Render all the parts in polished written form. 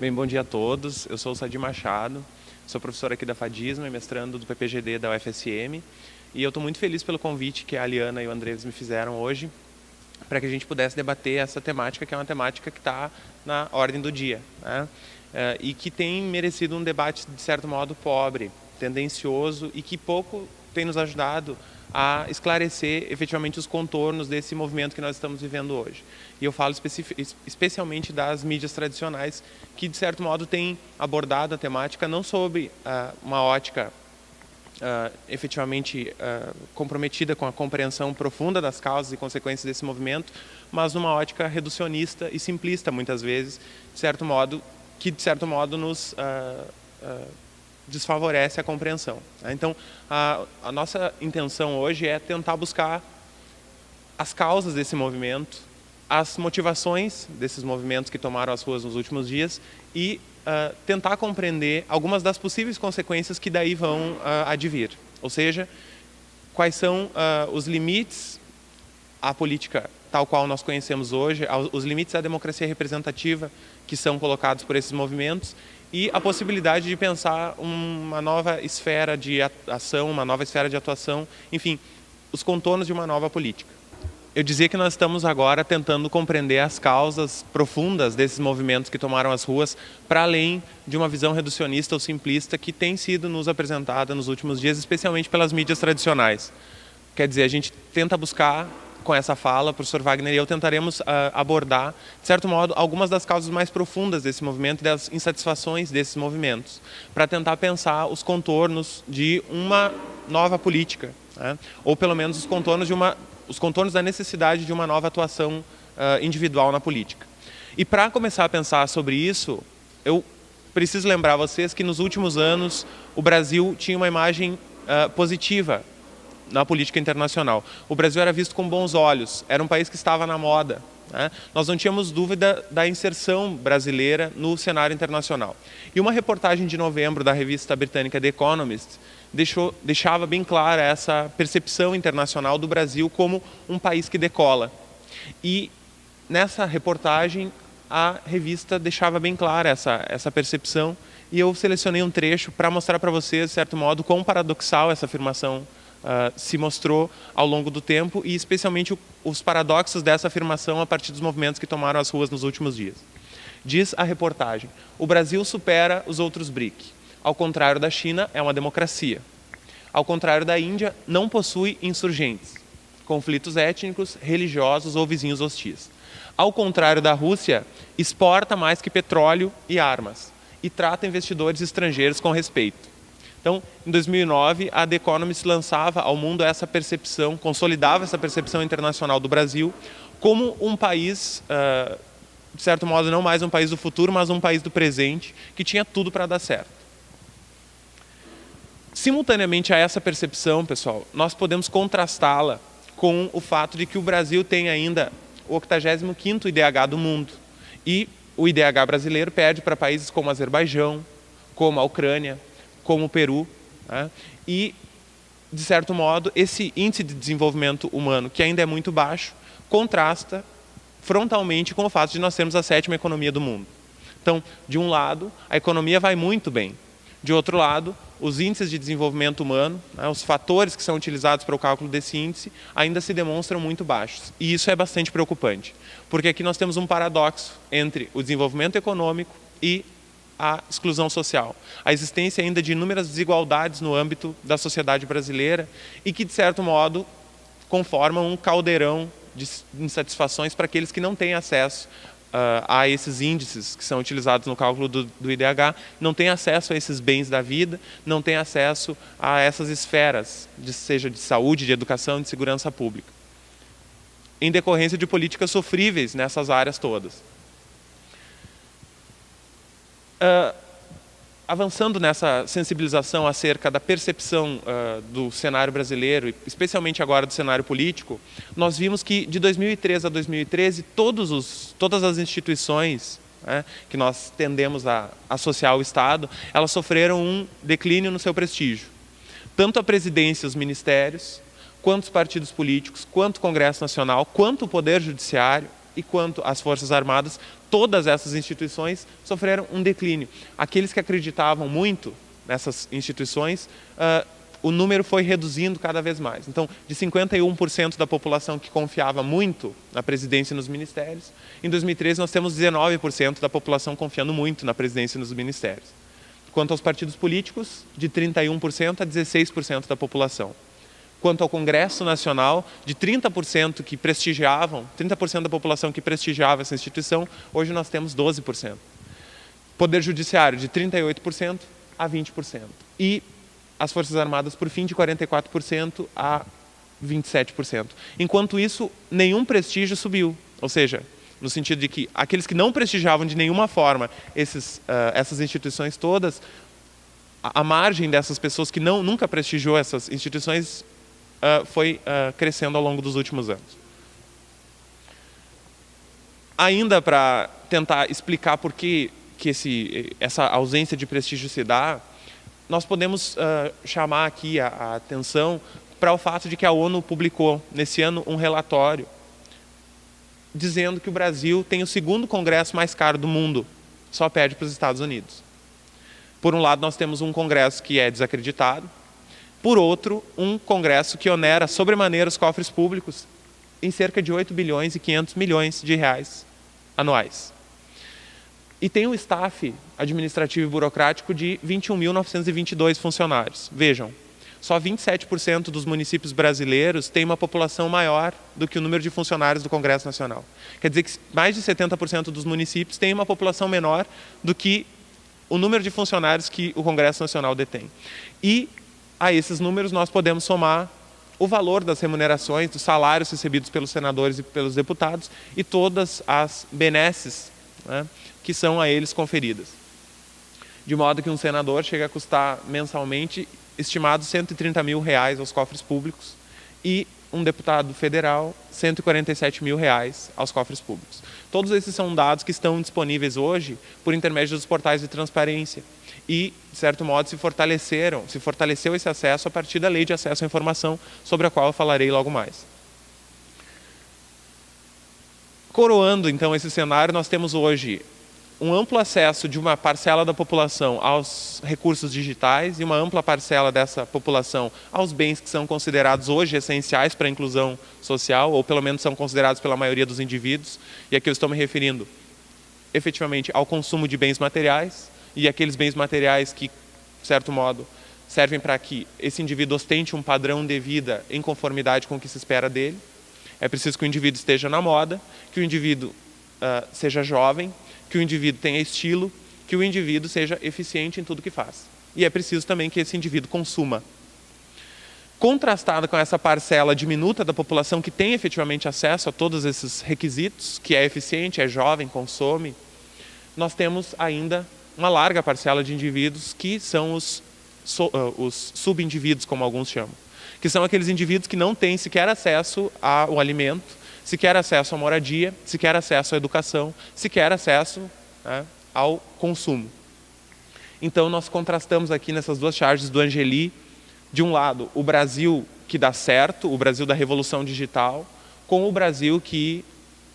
Bem, bom dia a todos. Eu sou o Sadi Machado, sou professor aqui da FADISMA e mestrando do PPGD da UFSM. E eu estou muito feliz pelo convite que a Aliana e o Andrés me fizeram hoje para que a gente pudesse debater essa temática, que é uma temática que está na ordem do dia, né? E que tem merecido um debate, de certo modo, pobre, tendencioso e que pouco tem nos ajudado a esclarecer efetivamente os contornos desse movimento que nós estamos vivendo hoje. E eu falo especialmente das mídias tradicionais, que de certo modo têm abordado a temática não sob uma ótica efetivamente comprometida com a compreensão profunda das causas e consequências desse movimento, mas numa ótica reducionista e simplista, muitas vezes, que de certo modo nos desfavorece a compreensão. Então, a nossa intenção hoje é tentar buscar as causas desse movimento, as motivações desses movimentos que tomaram as ruas nos últimos dias e tentar compreender algumas das possíveis consequências que daí vão advir. Ou seja, quais são os limites à política tal qual nós conhecemos hoje, os limites à democracia representativa que são colocados por esses movimentos e a possibilidade de pensar uma nova esfera de ação, uma nova esfera de atuação, enfim, os contornos de uma nova política. Eu dizia que nós estamos agora tentando compreender as causas profundas desses movimentos que tomaram as ruas, para além de uma visão reducionista ou simplista que tem sido nos apresentada nos últimos dias, especialmente pelas mídias tradicionais. Quer dizer, a gente tenta buscar, com essa fala, o professor Wagner e eu tentaremos abordar, de certo modo, algumas das causas mais profundas desse movimento e das insatisfações desses movimentos, para tentar pensar os contornos de uma nova política, né? Ou pelo menos os contornos da necessidade de uma nova atuação individual na política. E para começar a pensar sobre isso, eu preciso lembrar a vocês que nos últimos anos o Brasil tinha uma imagem positiva na política internacional. O Brasil era visto com bons olhos, era um país que estava na moda, né? Nós não tínhamos dúvida da inserção brasileira no cenário internacional. E uma reportagem de novembro da revista britânica The Economist deixava bem clara essa percepção internacional do Brasil como um país que decola. E nessa reportagem a revista deixava bem clara essa percepção e eu selecionei um trecho para mostrar para vocês, de certo modo, quão paradoxal essa afirmação se mostrou ao longo do tempo e especialmente os paradoxos dessa afirmação a partir dos movimentos que tomaram as ruas nos últimos dias. Diz a reportagem: o Brasil supera os outros BRIC. Ao contrário da China, é uma democracia. Ao contrário da Índia, não possui insurgentes, conflitos étnicos, religiosos ou vizinhos hostis. Ao contrário da Rússia, exporta mais que petróleo e armas e trata investidores estrangeiros com respeito. Então, em 2009, a The Economist lançava ao mundo essa percepção, consolidava essa percepção internacional do Brasil como um país, de certo modo, não mais um país do futuro, mas um país do presente, que tinha tudo para dar certo. Simultaneamente a essa percepção, pessoal, nós podemos contrastá-la com o fato de que o Brasil tem ainda o 85º IDH do mundo. E o IDH brasileiro perde para países como o Azerbaijão, como a Ucrânia, como o Peru, né? E, de certo modo, esse índice de desenvolvimento humano, que ainda é muito baixo, contrasta frontalmente com o fato de nós termos a 7ª economia do mundo. Então, de um lado, a economia vai muito bem. De outro lado, os índices de desenvolvimento humano, né, os fatores que são utilizados para o cálculo desse índice, ainda se demonstram muito baixos. E isso é bastante preocupante, porque aqui nós temos um paradoxo entre o desenvolvimento econômico e a exclusão social. A existência ainda de inúmeras desigualdades no âmbito da sociedade brasileira e que, de certo modo, conformam um caldeirão de insatisfações para aqueles que não têm acesso a esses índices que são utilizados no cálculo do IDH, não têm acesso a esses bens da vida, não têm acesso a essas esferas, seja de saúde, de educação, de segurança pública, em decorrência de políticas sofríveis nessas áreas todas. Avançando nessa sensibilização acerca da percepção do cenário brasileiro, especialmente agora do cenário político, nós vimos que de 2003 a 2013, todas as instituições, né, que nós tendemos a associar ao Estado, elas sofreram um declínio no seu prestígio. Tanto a presidência e os ministérios, quanto os partidos políticos, quanto o Congresso Nacional, quanto o Poder Judiciário, e quanto às Forças Armadas, todas essas instituições sofreram um declínio. Aqueles que acreditavam muito nessas instituições, o número foi reduzindo cada vez mais. Então, de 51% da população que confiava muito na presidência e nos ministérios, em 2013 nós temos 19% da população confiando muito na presidência e nos ministérios. Quanto aos partidos políticos, de 31% a 16% da população. Quanto ao Congresso Nacional, de 30% que prestigiavam, 30% da população que prestigiava essa instituição, hoje nós temos 12%. Poder Judiciário, de 38% a 20%. E as Forças Armadas, por fim, de 44% a 27%. Enquanto isso, nenhum prestígio subiu. Ou seja, no sentido de que aqueles que não prestigiavam de nenhuma forma essas instituições todas, a margem dessas pessoas que nunca prestigiou essas instituições foi crescendo ao longo dos últimos anos. Ainda para tentar explicar por que essa ausência de prestígio se dá, nós podemos chamar aqui a atenção para o fato de que a ONU publicou, nesse ano, um relatório dizendo que o Brasil tem o segundo congresso mais caro do mundo, só perde para os Estados Unidos. Por um lado, nós temos um congresso que é desacreditado, por outro, um congresso que onera sobremaneira os cofres públicos em cerca de 8 bilhões e 500 milhões de reais anuais. E tem um staff administrativo e burocrático de 21.922 funcionários. Vejam, só 27% dos municípios brasileiros têm uma população maior do que o número de funcionários do Congresso Nacional. Quer dizer que mais de 70% dos municípios têm uma população menor do que o número de funcionários que o Congresso Nacional detém. E a esses números nós podemos somar o valor das remunerações, dos salários recebidos pelos senadores e pelos deputados e todas as benesses, né, que são a eles conferidas. De modo que um senador chega a custar mensalmente, estimado, R$130 mil aos cofres públicos e um deputado federal, R$147 mil aos cofres públicos. Todos esses são dados que estão disponíveis hoje por intermédio dos portais de transparência e, de certo modo, se fortaleceu esse acesso a partir da Lei de Acesso à Informação, sobre a qual eu falarei logo mais. Coroando, então, esse cenário, nós temos hoje um amplo acesso de uma parcela da população aos recursos digitais e uma ampla parcela dessa população aos bens que são considerados hoje essenciais para a inclusão social, ou pelo menos são considerados pela maioria dos indivíduos. E aqui eu estou me referindo efetivamente ao consumo de bens materiais e aqueles bens materiais que, de certo modo, servem para que esse indivíduo ostente um padrão de vida em conformidade com o que se espera dele. É preciso que o indivíduo esteja na moda, que o indivíduo seja jovem, que o indivíduo tenha estilo, que o indivíduo seja eficiente em tudo que faz. E é preciso também que esse indivíduo consuma. Contrastado com essa parcela diminuta da população que tem efetivamente acesso a todos esses requisitos, que é eficiente, é jovem, consome, nós temos ainda uma larga parcela de indivíduos que são os subindivíduos, como alguns chamam, que são aqueles indivíduos que não têm sequer acesso ao alimento, sequer acesso à moradia, sequer acesso à educação, sequer acesso, né, ao consumo. Então nós contrastamos aqui nessas duas charges do Angeli, de um lado o Brasil que dá certo, o Brasil da revolução digital, com o Brasil que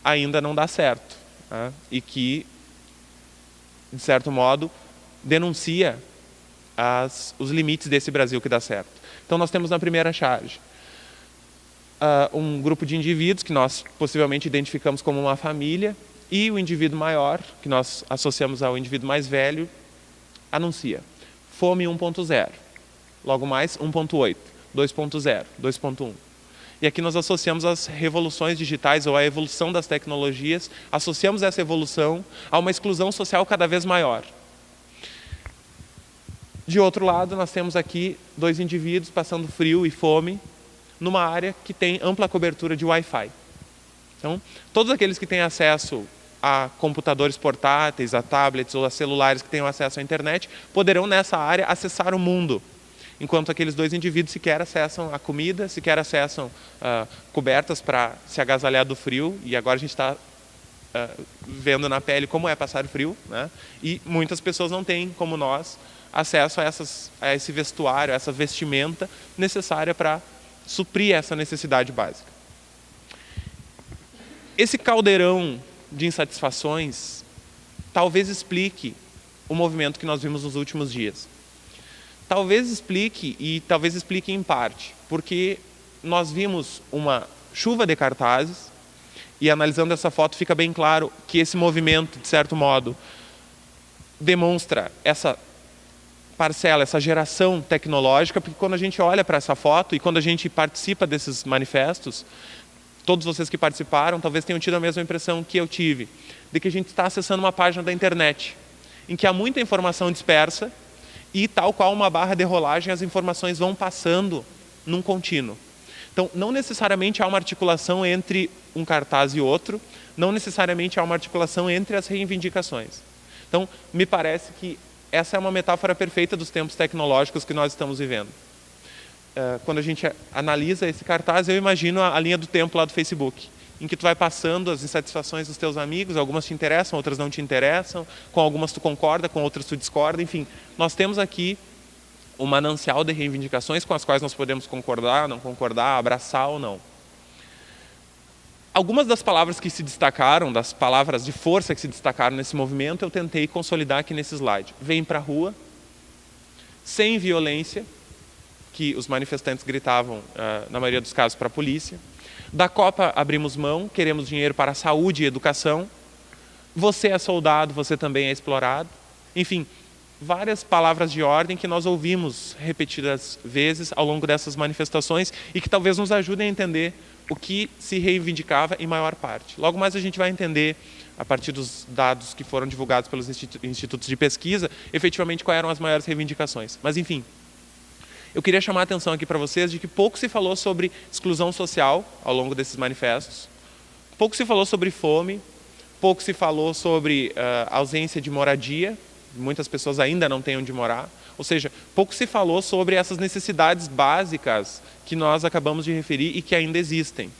ainda não dá certo, né, e que, de certo modo, denuncia os limites desse Brasil que dá certo. Então nós temos na primeira charge um grupo de indivíduos que nós possivelmente identificamos como uma família e o indivíduo maior, que nós associamos ao indivíduo mais velho, anuncia fome 1.0, logo mais 1.8, 2.0, 2.1. E aqui nós associamos as revoluções digitais ou a evolução das tecnologias, associamos essa evolução a uma exclusão social cada vez maior. De outro lado, nós temos aqui dois indivíduos passando frio e fome numa área que tem ampla cobertura de Wi-Fi. Então, todos aqueles que têm acesso a computadores portáteis, a tablets ou a celulares que tenham acesso à internet, poderão nessa área acessar o mundo, enquanto aqueles dois indivíduos sequer acessam a comida, sequer acessam cobertas para se agasalhar do frio, e agora a gente está vendo na pele como é passar frio, né? E muitas pessoas não têm, como nós, acesso a esse vestuário, a essa vestimenta necessária para suprir essa necessidade básica. Esse caldeirão de insatisfações talvez explique o movimento que nós vimos nos últimos dias. Talvez explique, e talvez explique em parte, porque nós vimos uma chuva de cartazes, e analisando essa foto fica bem claro que esse movimento, de certo modo, demonstra essa parcela, essa geração tecnológica, porque quando a gente olha para essa foto e quando a gente participa desses manifestos, todos vocês que participaram talvez tenham tido a mesma impressão que eu tive, de que a gente está acessando uma página da internet, em que há muita informação dispersa e, tal qual uma barra de rolagem, as informações vão passando num contínuo. Então, não necessariamente há uma articulação entre um cartaz e outro, não necessariamente há uma articulação entre as reivindicações. Então, me parece que essa é uma metáfora perfeita dos tempos tecnológicos que nós estamos vivendo. Quando a gente analisa esse cartaz, eu imagino a linha do tempo lá do Facebook, em que tu vai passando as insatisfações dos teus amigos, algumas te interessam, outras não te interessam, com algumas tu concorda, com outras tu discorda, enfim. Nós temos aqui um manancial de reivindicações com as quais nós podemos concordar, não concordar, abraçar ou não. Algumas das palavras que se destacaram, das palavras de força que se destacaram nesse movimento, eu tentei consolidar aqui nesse slide. Vem para a rua, sem violência, que os manifestantes gritavam, na maioria dos casos, para a polícia. Da Copa abrimos mão, queremos dinheiro para a saúde e educação. Você é soldado, você também é explorado. Enfim, várias palavras de ordem que nós ouvimos repetidas vezes ao longo dessas manifestações e que talvez nos ajudem a entender o que se reivindicava em maior parte. Logo mais a gente vai entender, a partir dos dados que foram divulgados pelos institutos de pesquisa, efetivamente quais eram as maiores reivindicações. Mas, enfim, eu queria chamar a atenção aqui para vocês de que pouco se falou sobre exclusão social ao longo desses manifestos, pouco se falou sobre fome, pouco se falou sobre ausência de moradia, muitas pessoas ainda não têm onde morar, ou seja, pouco se falou sobre essas necessidades básicas que nós acabamos de referir e que ainda existem.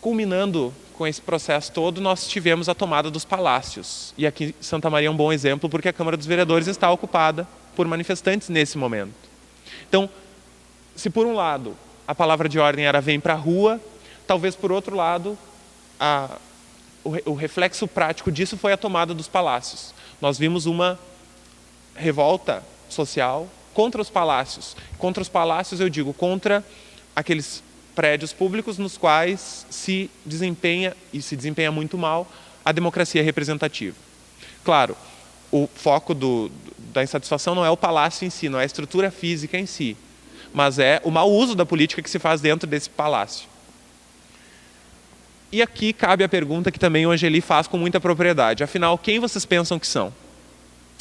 Culminando com esse processo todo, nós tivemos a tomada dos palácios. E aqui Santa Maria é um bom exemplo, porque a Câmara dos Vereadores está ocupada por manifestantes nesse momento. Então, se por um lado a palavra de ordem era vem para a rua, talvez por outro lado o reflexo prático disso foi a tomada dos palácios. Nós vimos uma revolta social contra os palácios. Contra os palácios, eu digo, contra aqueles prédios públicos nos quais se desempenha, e se desempenha muito mal, a democracia representativa. Claro, o foco da insatisfação não é o palácio em si, não é a estrutura física em si, mas é o mau uso da política que se faz dentro desse palácio. E aqui cabe a pergunta que também o Angeli faz com muita propriedade. Afinal, quem vocês pensam que são?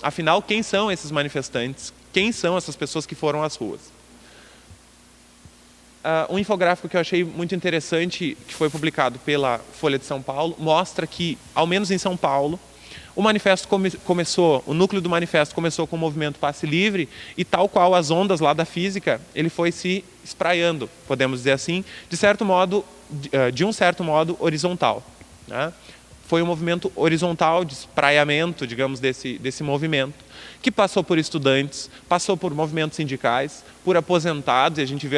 Afinal, quem são esses manifestantes? Quem são essas pessoas que foram às ruas? Um infográfico que eu achei muito interessante, que foi publicado pela Folha de São Paulo, mostra que, ao menos em São Paulo, o manifesto o núcleo do manifesto começou com o movimento Passe Livre e, tal qual as ondas lá da física, ele foi se espraiando, podemos dizer assim, de um certo modo horizontal, né? Foi um movimento horizontal de espraiamento, digamos, desse movimento, que passou por estudantes, passou por movimentos sindicais, por aposentados, e a gente vê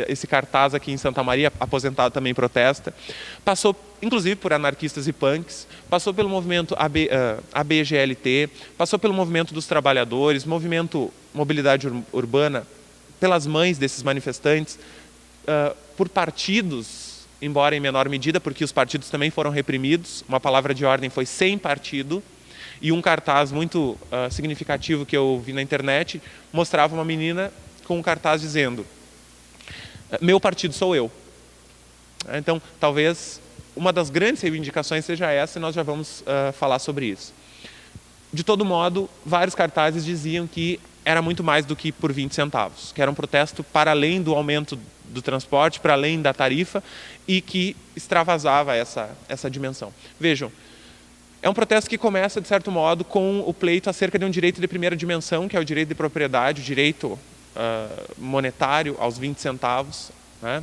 esse cartaz aqui em Santa Maria, aposentado também protesta, passou inclusive por anarquistas e punks, passou pelo movimento ABGLT, passou pelo movimento dos trabalhadores, movimento Mobilidade Urbana, pelas mães desses manifestantes, por partidos, embora em menor medida, porque os partidos também foram reprimidos. Uma palavra de ordem foi sem partido, e um cartaz muito significativo que eu vi na internet mostrava uma menina com um cartaz dizendo: meu partido sou eu. Então, talvez uma das grandes reivindicações seja essa, e nós já vamos falar sobre isso. De todo modo, vários cartazes diziam que era muito mais do que por 20 centavos, que era um protesto para além do aumento do transporte, para além da tarifa, e que extravasava essa dimensão. Vejam, é um protesto que começa, de certo modo, com o pleito acerca de um direito de primeira dimensão, que é o direito de propriedade, o direito monetário aos 20 centavos, né?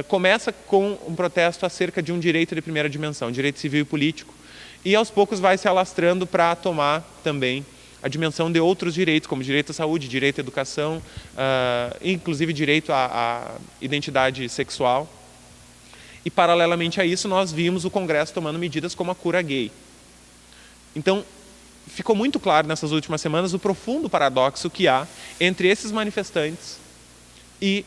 Começa com um protesto acerca de um direito de primeira dimensão, um direito civil e político, e aos poucos vai se alastrando para tomar também a dimensão de outros direitos, como direito à saúde, direito à educação, inclusive direito à identidade sexual. E, paralelamente a isso, nós vimos o Congresso tomando medidas como a cura gay. Então, ficou muito claro nessas últimas semanas o profundo paradoxo que há entre esses manifestantes e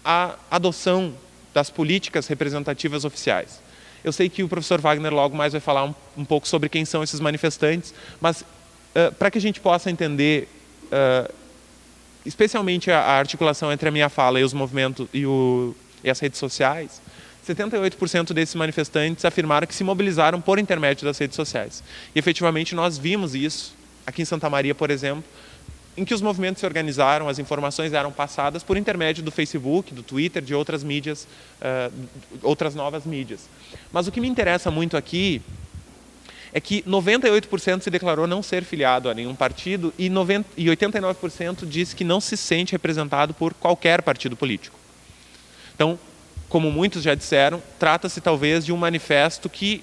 a adoção das políticas representativas oficiais. Eu sei que o professor Wagner logo mais vai falar um pouco sobre quem são esses manifestantes, mas para que a gente possa entender, especialmente a articulação entre a minha fala e os movimentos e as redes sociais, 78% desses manifestantes afirmaram que se mobilizaram por intermédio das redes sociais. E efetivamente nós vimos isso aqui em Santa Maria, por exemplo, em que os movimentos se organizaram, as informações eram passadas por intermédio do Facebook, do Twitter, de outras mídias, outras novas mídias. Mas o que me interessa muito aqui é que 98% se declarou não ser filiado a nenhum partido e 89% disse que não se sente representado por qualquer partido político. Então, como muitos já disseram, trata-se talvez de um manifesto que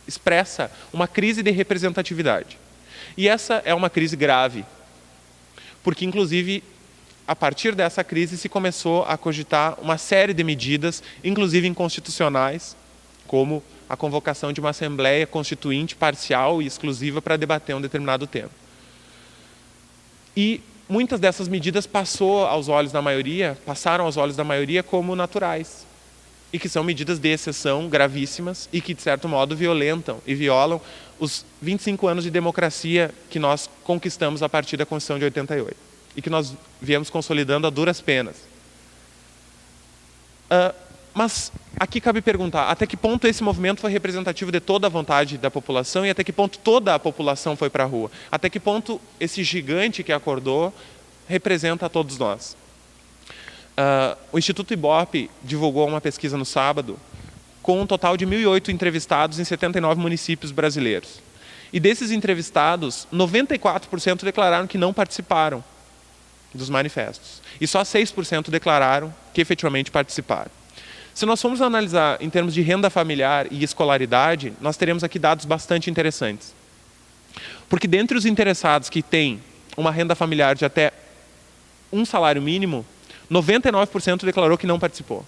expressa uma crise de representatividade. E essa é uma crise grave, porque, inclusive, a partir dessa crise se começou a cogitar uma série de medidas, inclusive inconstitucionais, como a convocação de uma Assembleia Constituinte parcial e exclusiva para debater um determinado tema. E muitas dessas medidas passaram aos olhos da maioria como naturais, e que são medidas de exceção gravíssimas e que, de certo modo, violentam e violam os 25 anos de democracia que nós conquistamos a partir da Constituição de 88 e que nós viemos consolidando a duras penas. Mas aqui cabe perguntar, até que ponto esse movimento foi representativo de toda a vontade da população e até que ponto toda a população foi para a rua? Até que ponto esse gigante que acordou representa a todos nós? O Instituto Ibope divulgou uma pesquisa no sábado com um total de 1.008 entrevistados em 79 municípios brasileiros. E desses entrevistados, 94% declararam que não participaram dos manifestos. E só 6% declararam que efetivamente participaram. Se nós formos analisar em termos de renda familiar e escolaridade, nós teremos aqui dados bastante interessantes. Porque dentre os interessados que têm uma renda familiar de até um salário mínimo, 99% declarou que não participou.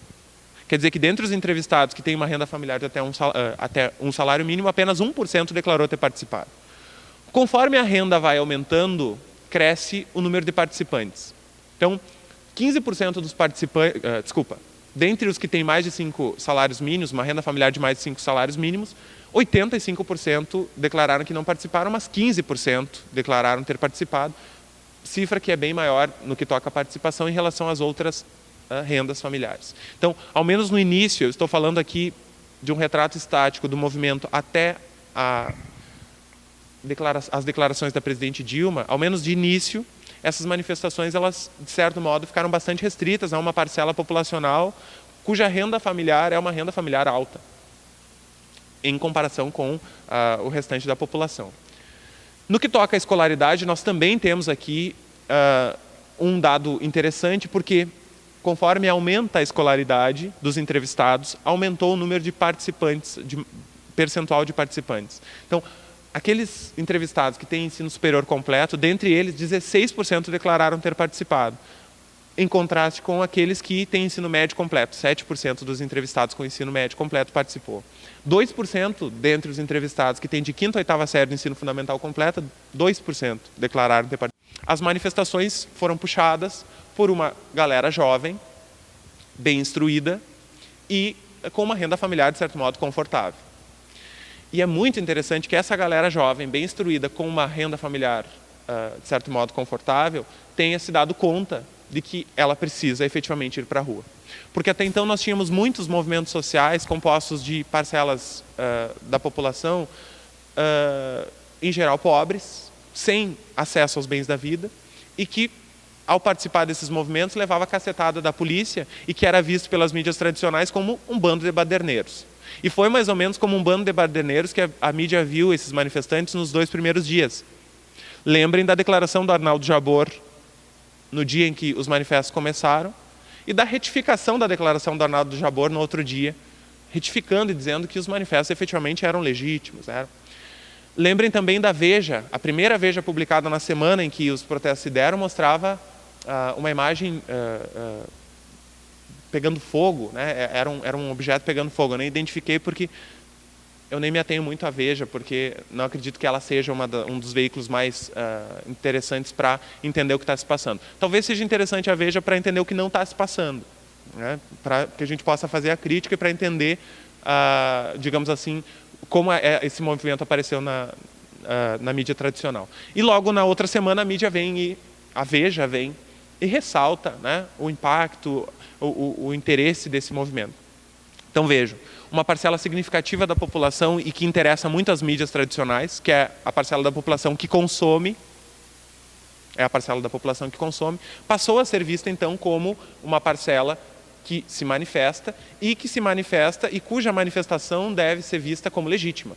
Quer dizer que dentre os entrevistados que têm uma renda familiar de até um salário mínimo, apenas 1% declarou ter participado. Conforme a renda vai aumentando, cresce o número de participantes. Então, 15% dos participantes, dentre os que têm mais de 5 salários mínimos, uma renda familiar de mais de 5 salários mínimos, 85% declararam que não participaram, mas 15% declararam ter participado, cifra que é bem maior no que toca a participação em relação às outras rendas familiares. Então, ao menos no início, eu estou falando aqui de um retrato estático do movimento até as declarações da presidente Dilma, ao menos de início, essas manifestações, elas, de certo modo, ficaram bastante restritas a uma parcela populacional cuja renda familiar é uma renda familiar alta, em comparação com o restante da população. No que toca à escolaridade, nós também temos aqui um dado interessante, porque conforme aumenta a escolaridade dos entrevistados, aumentou o número de participantes, percentual de participantes. Então, aqueles entrevistados que têm ensino superior completo, dentre eles, 16% declararam ter participado, em contraste com aqueles que têm ensino médio completo. 7% dos entrevistados com ensino médio completo participou. 2% dentre os entrevistados que têm de 5ª a 8ª série do ensino fundamental completo, 2% declararam ter participado. As manifestações foram puxadas por uma galera jovem, bem instruída e com uma renda familiar, de certo modo, confortável. E é muito interessante que essa galera jovem, bem instruída, com uma renda familiar, de certo modo, confortável, tenha se dado conta de que ela precisa efetivamente ir para a rua. Porque até então nós tínhamos muitos movimentos sociais compostos de parcelas da população, em geral pobres, sem acesso aos bens da vida, e que, ao participar desses movimentos, levava a cacetada da polícia e que era visto pelas mídias tradicionais como um bando de baderneiros. E foi mais ou menos como um bando de baderneiros que a mídia viu esses manifestantes nos 2 primeiros dias. Lembrem da declaração do Arnaldo Jabor no dia em que os manifestos começaram e da retificação da declaração do Arnaldo Jabor no outro dia, retificando e dizendo que os manifestos efetivamente eram legítimos. Lembrem também da Veja. A primeira Veja publicada na semana em que os protestos se deram mostrava uma imagem pegando fogo, né? Era um objeto pegando fogo. Eu nem identifiquei porque eu nem me atenho muito à Veja, porque não acredito que ela seja um dos veículos mais interessantes para entender o que está se passando. Talvez seja interessante a Veja para entender o que não está se passando, né? Para que a gente possa fazer a crítica e para entender, digamos assim, como esse movimento apareceu na mídia tradicional. E logo na outra semana a Veja vem e ressalta, né, o impacto, o interesse desse movimento. Então vejam, uma parcela significativa da população e que interessa muito às mídias tradicionais, que é a parcela da população que consome, passou a ser vista então como uma parcela que se manifesta e cuja manifestação deve ser vista como legítima.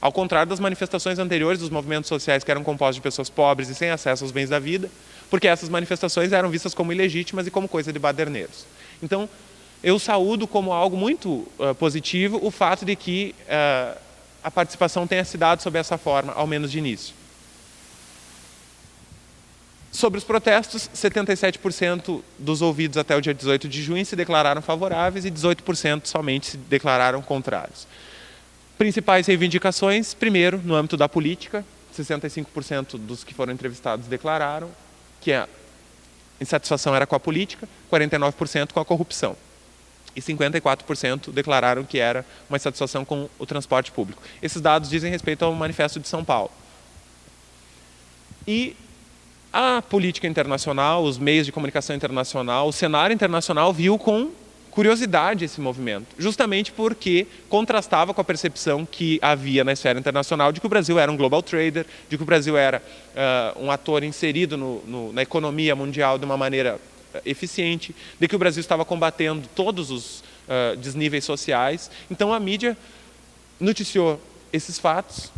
Ao contrário das manifestações anteriores dos movimentos sociais que eram compostos de pessoas pobres e sem acesso aos bens da vida, porque essas manifestações eram vistas como ilegítimas e como coisa de baderneiros. Então, eu saúdo como algo muito positivo o fato de que a participação tenha se dado sob essa forma, ao menos de início. Sobre os protestos, 77% dos ouvidos até o dia 18 de junho se declararam favoráveis e 18% somente se declararam contrários. Principais reivindicações, primeiro, no âmbito da política, 65% dos que foram entrevistados declararam que a insatisfação era com a política, 49% com a corrupção. E 54% declararam que era uma insatisfação com o transporte público. Esses dados dizem respeito ao Manifesto de São Paulo. E a política internacional, os meios de comunicação internacional, o cenário internacional viu com curiosidade esse movimento, justamente porque contrastava com a percepção que havia na esfera internacional de que o Brasil era um global trader, de que o Brasil era um ator inserido na economia mundial de uma maneira eficiente, de que o Brasil estava combatendo todos os desníveis sociais. Então a mídia noticiou esses fatos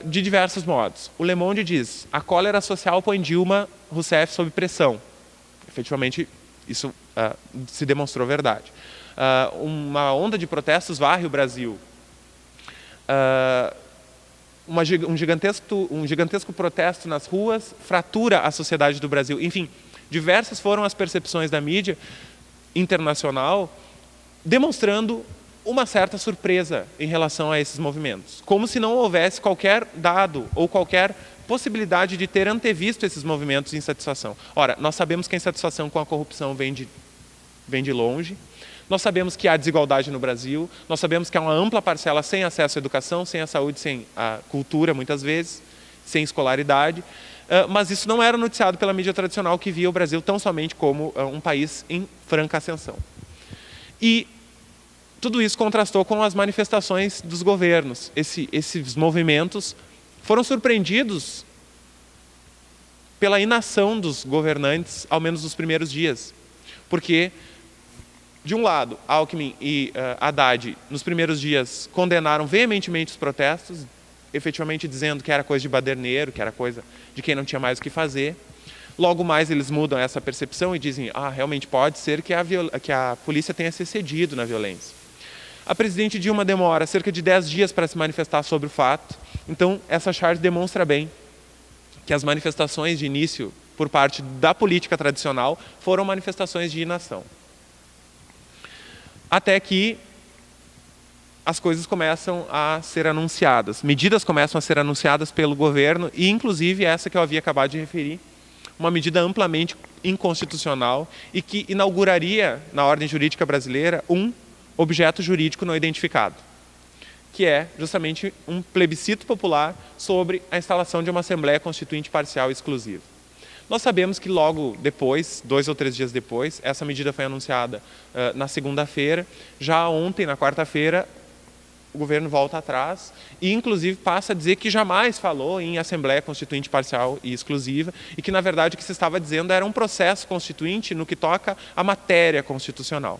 de diversos modos. O Le Monde diz: a cólera social põe Dilma Rousseff sob pressão. Efetivamente, isso se demonstrou verdade. Uma onda de protestos varre o Brasil. Um gigantesco protesto nas ruas fratura a sociedade do Brasil. Enfim, diversas foram as percepções da mídia internacional demonstrando uma certa surpresa em relação a esses movimentos. Como se não houvesse qualquer dado ou qualquer possibilidade de ter antevisto esses movimentos de insatisfação. Ora, nós sabemos que a insatisfação com a corrupção vem de longe, nós sabemos que há desigualdade no Brasil, nós sabemos que há uma ampla parcela sem acesso à educação, sem a saúde, sem a cultura, muitas vezes, sem escolaridade, mas isso não era noticiado pela mídia tradicional, que via o Brasil tão somente como um país em franca ascensão. E tudo isso contrastou com as manifestações dos governos. Esses movimentos foram surpreendidos pela inação dos governantes, ao menos nos primeiros dias. Porque, de um lado, Alckmin e Haddad, nos primeiros dias, condenaram veementemente os protestos, efetivamente dizendo que era coisa de baderneiro, que era coisa de quem não tinha mais o que fazer. Logo mais eles mudam essa percepção e dizem: realmente pode ser que a polícia tenha se excedido na violência. A presidente Dilma demora cerca de 10 dias para se manifestar sobre o fato. Então, essa charge demonstra bem que as manifestações de início por parte da política tradicional foram manifestações de inação. Até que as coisas começam a ser anunciadas, medidas começam a ser anunciadas pelo governo e, inclusive, essa que eu havia acabado de referir, uma medida amplamente inconstitucional e que inauguraria, na ordem jurídica brasileira, um objeto jurídico não identificado, que é justamente um plebiscito popular sobre a instalação de uma Assembleia Constituinte Parcial e Exclusiva. Nós sabemos que logo depois, 2 ou 3 dias depois, essa medida foi anunciada na segunda-feira. Já ontem, na quarta-feira, o governo volta atrás e, inclusive, passa a dizer que jamais falou em Assembleia Constituinte Parcial e Exclusiva e que, na verdade, o que se estava dizendo era um processo constituinte no que toca à matéria constitucional.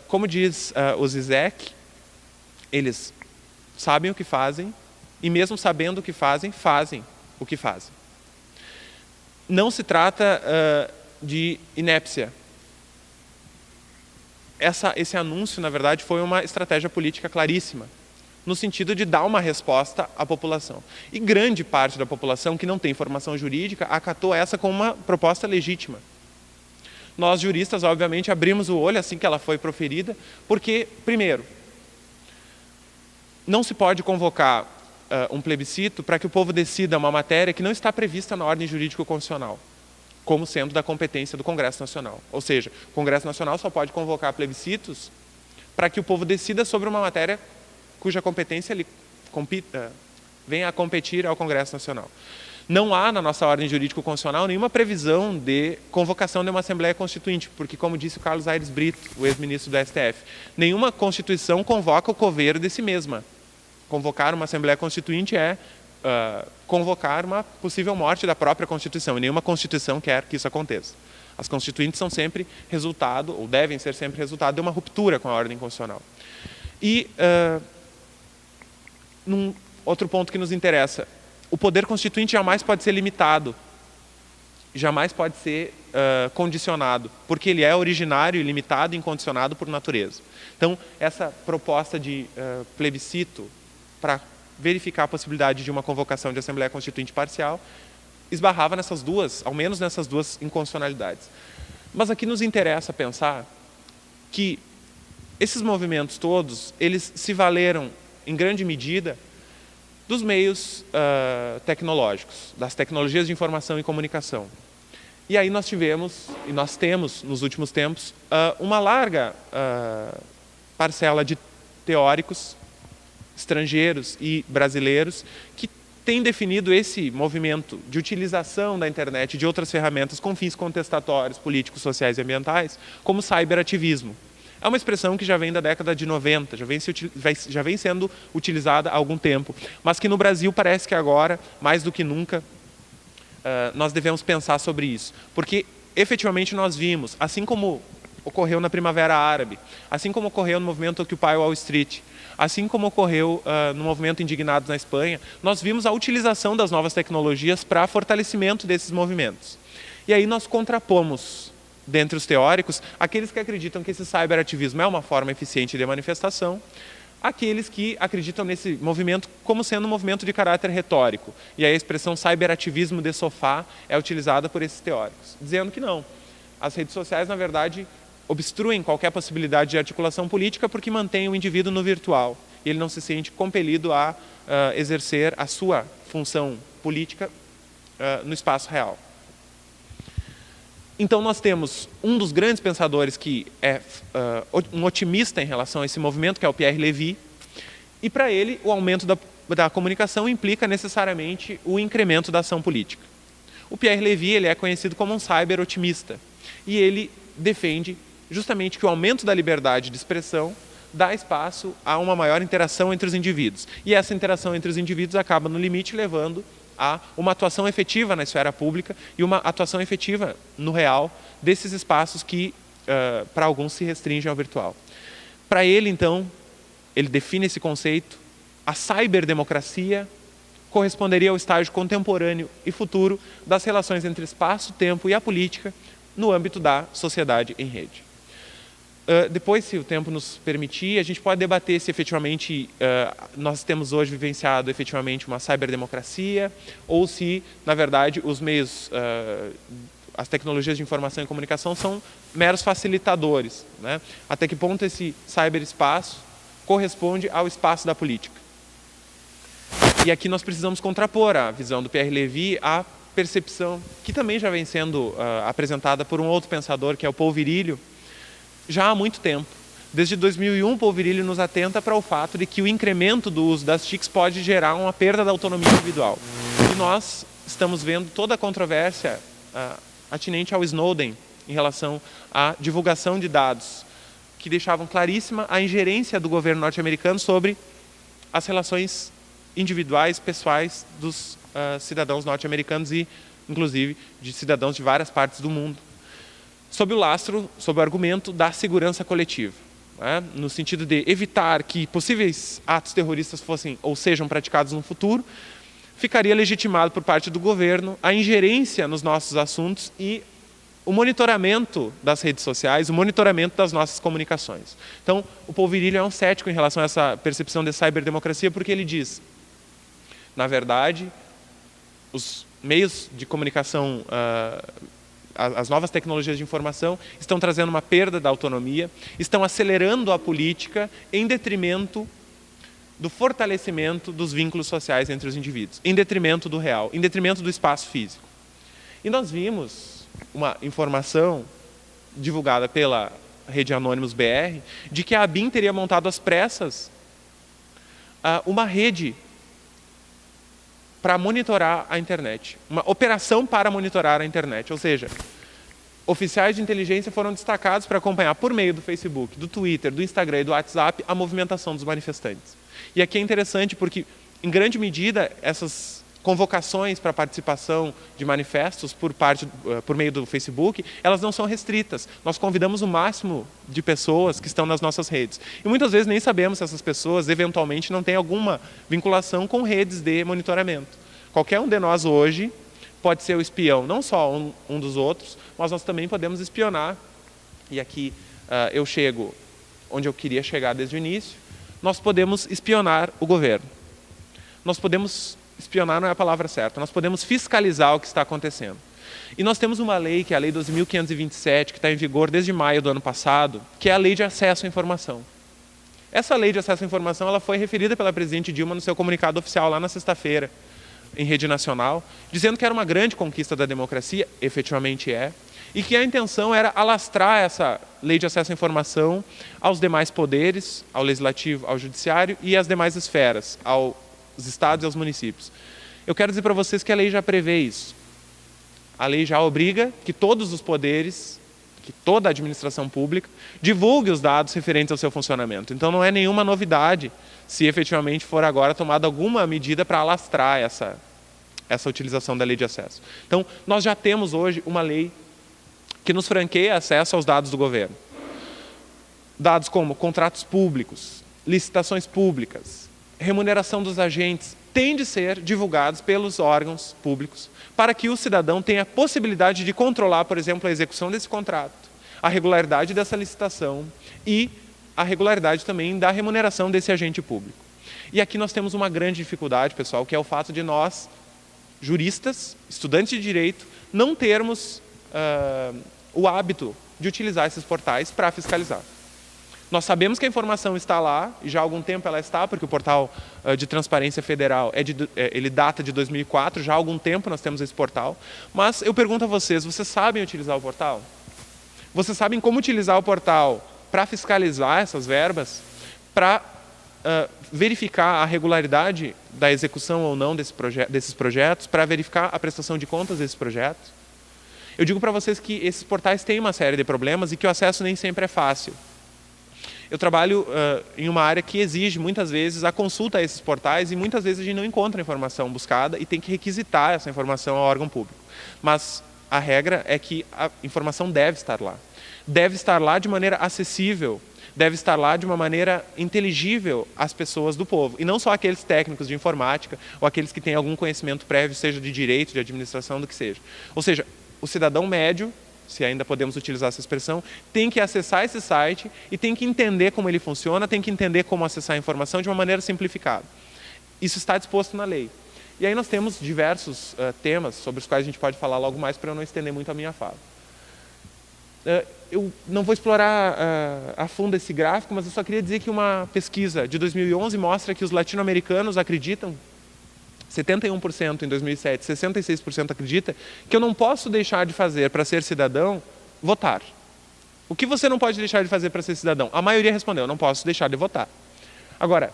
Como diz o Zizek, eles sabem o que fazem e, mesmo sabendo o que fazem, fazem o que fazem. Não se trata de inépcia. Esse anúncio, na verdade, foi uma estratégia política claríssima, no sentido de dar uma resposta à população. E grande parte da população que não tem formação jurídica acatou essa como uma proposta legítima. Nós, juristas, obviamente, abrimos o olho assim que ela foi proferida, porque, primeiro, não se pode convocar um plebiscito para que o povo decida uma matéria que não está prevista na ordem jurídico-constitucional, como sendo da competência do Congresso Nacional. Ou seja, o Congresso Nacional só pode convocar plebiscitos para que o povo decida sobre uma matéria cuja competência venha a competir ao Congresso Nacional. Não há, na nossa ordem jurídico-constitucional, nenhuma previsão de convocação de uma Assembleia Constituinte, porque, como disse o Carlos Aires Brito, o ex-ministro do STF, nenhuma Constituição convoca o coveiro de si mesma. Convocar uma Assembleia Constituinte é convocar uma possível morte da própria Constituição, e nenhuma Constituição quer que isso aconteça. As Constituintes são sempre resultado, ou devem ser sempre resultado, de uma ruptura com a ordem constitucional. E, outro ponto que nos interessa, o poder constituinte jamais pode ser limitado, jamais pode ser condicionado, porque ele é originário, ilimitado e incondicionado por natureza. Então, essa proposta de plebiscito para verificar a possibilidade de uma convocação de Assembleia Constituinte parcial esbarrava nessas duas, ao menos nessas duas inconstitucionalidades. Mas aqui nos interessa pensar que esses movimentos todos, eles se valeram, em grande medida, dos meios tecnológicos, das tecnologias de informação e comunicação. E aí nós tivemos, e nós temos, nos últimos tempos, uma larga parcela de teóricos estrangeiros e brasileiros que têm definido esse movimento de utilização da internet e de outras ferramentas com fins contestatórios, políticos, sociais e ambientais como cyberativismo. É uma expressão que já vem da década de 90, já vem sendo utilizada há algum tempo, mas que no Brasil parece que agora, mais do que nunca, nós devemos pensar sobre isso. Porque efetivamente nós vimos, assim como ocorreu na Primavera Árabe, assim como ocorreu no movimento Occupy Wall Street, assim como ocorreu no movimento Indignados na Espanha, nós vimos a utilização das novas tecnologias para fortalecimento desses movimentos. E aí nós contrapomos, dentre os teóricos, aqueles que acreditam que esse cyberativismo é uma forma eficiente de manifestação, aqueles que acreditam nesse movimento como sendo um movimento de caráter retórico. E aí a expressão cyberativismo de sofá é utilizada por esses teóricos, dizendo que não. As redes sociais, na verdade, obstruem qualquer possibilidade de articulação política porque mantém o indivíduo no virtual. E ele não se sente compelido a exercer a sua função política no espaço real. Então nós temos um dos grandes pensadores que é um otimista em relação a esse movimento, que é o Pierre Levy, e para ele o aumento da comunicação implica necessariamente o incremento da ação política. O Pierre Levy ele é conhecido como um cyber-otimista, e ele defende justamente que o aumento da liberdade de expressão dá espaço a uma maior interação entre os indivíduos. E essa interação entre os indivíduos acaba, no limite, levando a uma atuação efetiva na esfera pública e uma atuação efetiva no real desses espaços que, para alguns, se restringem ao virtual. Para ele, então, ele define esse conceito, a cyberdemocracia corresponderia ao estágio contemporâneo e futuro das relações entre espaço, tempo e a política no âmbito da sociedade em rede. Depois, se o tempo nos permitir, a gente pode debater se efetivamente nós temos hoje vivenciado efetivamente uma cyberdemocracia ou se, na verdade, os meios, as tecnologias de informação e comunicação são meros facilitadores, né? Até que ponto esse cyberespaço corresponde ao espaço da política. E aqui nós precisamos contrapor a visão do Pierre Levy à percepção que também já vem sendo apresentada por um outro pensador, que é o Paul Virilio, já há muito tempo. Desde 2001, Paul Virilio nos atenta para o fato de que o incremento do uso das TICs pode gerar uma perda da autonomia individual. E nós estamos vendo toda a controvérsia atinente ao Snowden em relação à divulgação de dados, que deixavam claríssima a ingerência do governo norte-americano sobre as relações individuais, pessoais dos cidadãos norte-americanos e, inclusive, de cidadãos de várias partes do mundo, sob o lastro, sob o argumento da segurança coletiva, né? No sentido de evitar que possíveis atos terroristas fossem ou sejam praticados no futuro, ficaria legitimado por parte do governo a ingerência nos nossos assuntos e o monitoramento das redes sociais, o monitoramento das nossas comunicações. Então, o Paul Virilio é um cético em relação a essa percepção de ciberdemocracia, porque ele diz, na verdade, os meios de comunicação, as novas tecnologias de informação estão trazendo uma perda da autonomia, estão acelerando a política em detrimento do fortalecimento dos vínculos sociais entre os indivíduos, em detrimento do real, em detrimento do espaço físico. E nós vimos uma informação divulgada pela Rede Anônimos BR de que a ABIN teria montado às pressas uma rede para monitorar a internet, uma operação para monitorar a internet, ou seja, oficiais de inteligência foram destacados para acompanhar por meio do Facebook, do Twitter, do Instagram e do WhatsApp a movimentação dos manifestantes. E aqui é interessante porque, em grande medida, essas convocações para participação de manifestos por meio do Facebook, elas não são restritas. Nós convidamos o máximo de pessoas que estão nas nossas redes. E muitas vezes nem sabemos se essas pessoas, eventualmente, não têm alguma vinculação com redes de monitoramento. Qualquer um de nós hoje pode ser o espião, não só um dos outros, mas nós também podemos espionar. E aqui eu chego onde eu queria chegar desde o início. Nós podemos espionar o governo. Nós podemos espionar não é a palavra certa, nós podemos fiscalizar o que está acontecendo. E nós temos uma lei, que é a Lei 12.527, que está em vigor desde maio do ano passado, que é a Lei de Acesso à Informação. Essa Lei de Acesso à Informação ela foi referida pela presidente Dilma no seu comunicado oficial lá na sexta-feira, em rede nacional, dizendo que era uma grande conquista da democracia, efetivamente é, e que a intenção era alastrar essa Lei de Acesso à Informação aos demais poderes, ao Legislativo, ao Judiciário e às demais esferas, aos estados e aos municípios. Eu quero dizer para vocês que a lei já prevê isso. A lei já obriga que todos os poderes, que toda a administração pública, divulgue os dados referentes ao seu funcionamento. Então não é nenhuma novidade se efetivamente for agora tomada alguma medida para alastrar essa utilização da lei de acesso. Então nós já temos hoje uma lei que nos franqueia acesso aos dados do governo. Dados como contratos públicos, licitações públicas, remuneração dos agentes, têm de ser divulgados pelos órgãos públicos para que o cidadão tenha a possibilidade de controlar, por exemplo, a execução desse contrato, a regularidade dessa licitação e a regularidade também da remuneração desse agente público. E aqui nós temos uma grande dificuldade, pessoal, que é o fato de nós, juristas, estudantes de direito, não termos o hábito de utilizar esses portais para fiscalizar. Nós sabemos que a informação está lá, e já há algum tempo ela está, porque o portal de transparência federal ele data de 2004, já há algum tempo nós temos esse portal, mas eu pergunto a vocês, vocês sabem utilizar o portal? Vocês sabem como utilizar o portal para fiscalizar essas verbas, para verificar a regularidade da execução ou não desses projetos, para verificar a prestação de contas desses projetos? Eu digo para vocês que esses portais têm uma série de problemas e que o acesso nem sempre é fácil. Eu trabalho em uma área que exige, muitas vezes, a consulta a esses portais e muitas vezes a gente não encontra a informação buscada e tem que requisitar essa informação ao órgão público. Mas a regra é que a informação deve estar lá. Deve estar lá de maneira acessível, deve estar lá de uma maneira inteligível às pessoas do povo. E não só aqueles técnicos de informática ou aqueles que têm algum conhecimento prévio, seja de direito, de administração, do que seja. Ou seja, o cidadão médio, se ainda podemos utilizar essa expressão, tem que acessar esse site e tem que entender como ele funciona, tem que entender como acessar a informação de uma maneira simplificada. Isso está disposto na lei. E aí nós temos diversos temas sobre os quais a gente pode falar logo mais para eu não estender muito a minha fala. Eu não vou explorar a fundo esse gráfico, mas eu só queria dizer que uma pesquisa de 2011 mostra que os latino-americanos acreditam, 71% em 2007, 66% acredita que eu não posso deixar de fazer para ser cidadão, votar. O que você não pode deixar de fazer para ser cidadão? A maioria respondeu, não posso deixar de votar. Agora,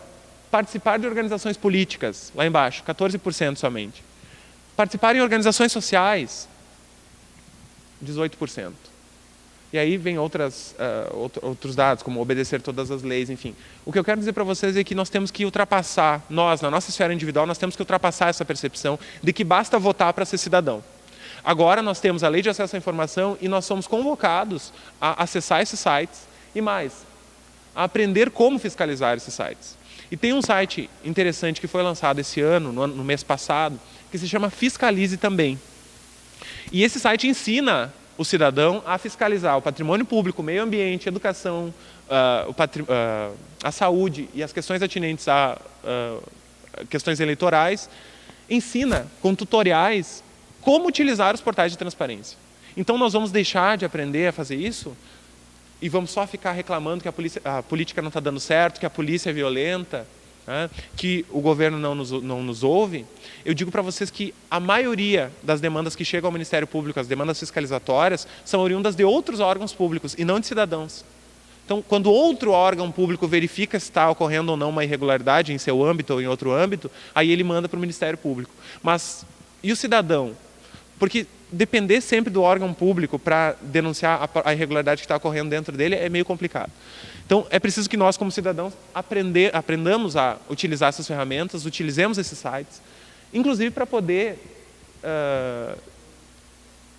participar de organizações políticas, lá embaixo, 14% somente. Participar em organizações sociais, 18%. E aí vem outros dados, como obedecer todas as leis, enfim. O que eu quero dizer para vocês é que nós temos que ultrapassar, nós, na nossa esfera individual, nós temos que ultrapassar essa percepção de que basta votar para ser cidadão. Agora nós temos a Lei de Acesso à Informação e nós somos convocados a acessar esses sites e mais, a aprender como fiscalizar esses sites. E tem um site interessante que foi lançado esse ano, no mês passado, que se chama Fiscalize Também. E esse site ensina o cidadão a fiscalizar o patrimônio público, o meio ambiente, a educação, a saúde e as questões atinentes a questões eleitorais, ensina com tutoriais como utilizar os portais de transparência. Então nós vamos deixar de aprender a fazer isso e vamos só ficar reclamando que a política não está dando certo, que a polícia é violenta, né, que o governo não nos ouve. Eu digo para vocês que a maioria das demandas que chegam ao Ministério Público, as demandas fiscalizatórias, são oriundas de outros órgãos públicos e não de cidadãos. Então, quando outro órgão público verifica se está ocorrendo ou não uma irregularidade em seu âmbito ou em outro âmbito, aí ele manda para o Ministério Público. Mas, e o cidadão? Porque depender sempre do órgão público para denunciar a irregularidade que está ocorrendo dentro dele é meio complicado. Então, é preciso que nós, como cidadãos, aprendamos a utilizar essas ferramentas, utilizemos esses sites, inclusive para poder